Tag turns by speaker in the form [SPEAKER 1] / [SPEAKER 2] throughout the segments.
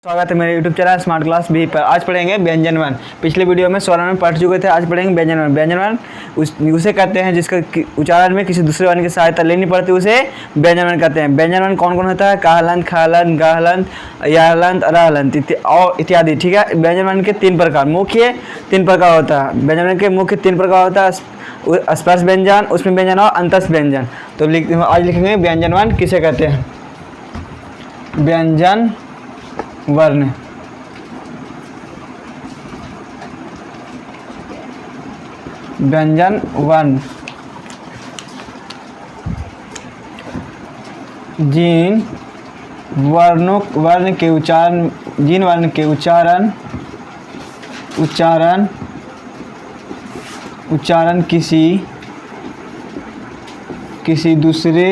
[SPEAKER 1] स्वागत है मेरे YouTube चैनल स्मार्ट क्लास भी पर। आज पढ़ेंगे व्यंजन वन। पिछले वीडियो में 16 में पढ़ चुके थे, आज पढ़ेंगे व्यंजन वन। व्यंजन वन उसे कहते हैं जिसका उच्चारण में किसी दूसरे वर्ण की सहायता लेनी पड़ती है, उसे व्यंजन वन कहते हैं। व्यंजन वन कौन कौन होता है? काहलंत, खालंत, गाहलंत, याहलंत, अरहलंत और इत्यादि। ठीक है, व्यंजन वन के तीन प्रकार, मुख्य तीन प्रकार होता है। व्यंजन वन के मुख्य तीन प्रकार होता है, स्पर्श व्यंजन, उसमें व्यंजन और अंतस्थ व्यंजन। तो आज लिखेंगे व्यंजन वन किसे कहते हैं। व्यंजन वर्ण व्यंजन वर्ण जिन वर्ण के उच्चारण किसी दूसरे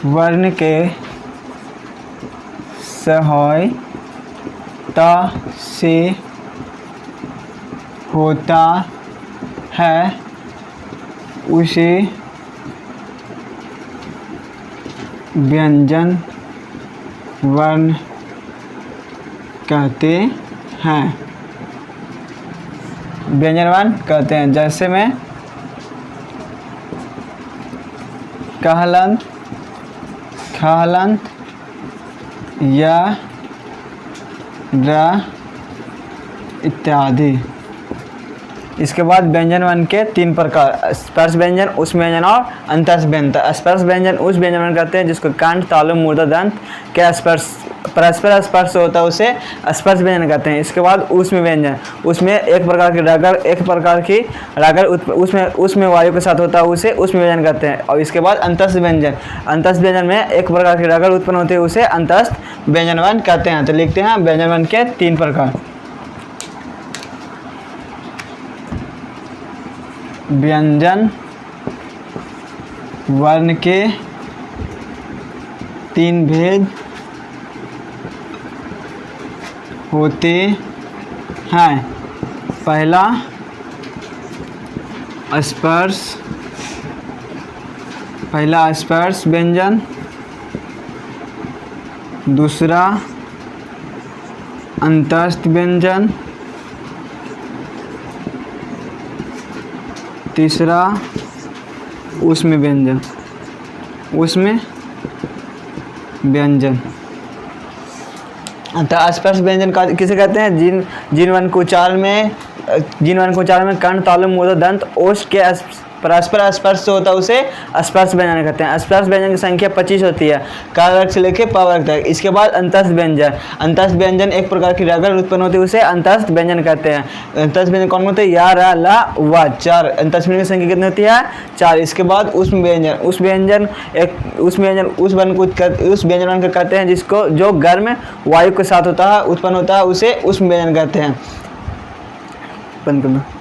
[SPEAKER 1] वर्ण के सहायता से होता है, उसे व्यंजन वर्ण कहते हैं। व्यंजन वर्ण कहते हैं, जैसे में काहलंत, खालंत या इत्यादि। इसके बाद व्यंजन वन के तीन प्रकार, स्पर्श व्यंजन, उष्म व्यंजन और अंतस्थ व्यंजन। स्पर्श व्यंजन उस व्यंजन कहते हैं जिसको कंठ, तालु, मूर्धा, दंत के परस्पर स्पर्श होता है, उसे स्पर्श व्यंजन कहते हैं। इसके बाद उष्म व्यंजन, उसमें एक प्रकार की रगर उसमें वायु के साथ होता है, उसे उष्म व्यंजन कहते हैं। और इसके बाद अंतस्थ व्यंजन में एक प्रकार की रगर उत्पन्न होती है, उसे अंतस्थ व्यंजन वन कहते हैं। तो लिखते हैं व्यंजन वन के तीन प्रकार। व्यंजन वर्ण के तीन भेद होते हैं। पहला स्पर्श व्यंजन, दूसरा अंतस्थ व्यंजन, तीसरा उष्म व्यंजन। अतः स्पर्श व्यंजन किसे कहते हैं? जिन वर्ण के उच्चारण में कर्ण, तालु, मूर्धा, दंत, ओष्ठ के परस्पर स्पर्श होता है, उसे स्पर्श व्यंजन कहते हैं। स्पर्श व्यंजन की संख्या 25 होती है, कार वर्ग से लेकर प वर्ग तक। इसके बाद अंतस्थ व्यंजन एक प्रकार की रगर उत्पन्न होती है, उसे अंतस्थ व्यंजन कहते हैं। अंतस्थ व्यंजन कौन होते हैं? या, रा, ला, वा, चार। अंतस्थ व्यंजन की संख्या कितनी होती है? 4। इसके बाद उष्म व्यंजन उस व्यंजन को कहते हैं जिसको जो गर्म वायु के साथ उत्पन्न होता है, उसे उष्म व्यंजन कहते हैं। बंद कर दो।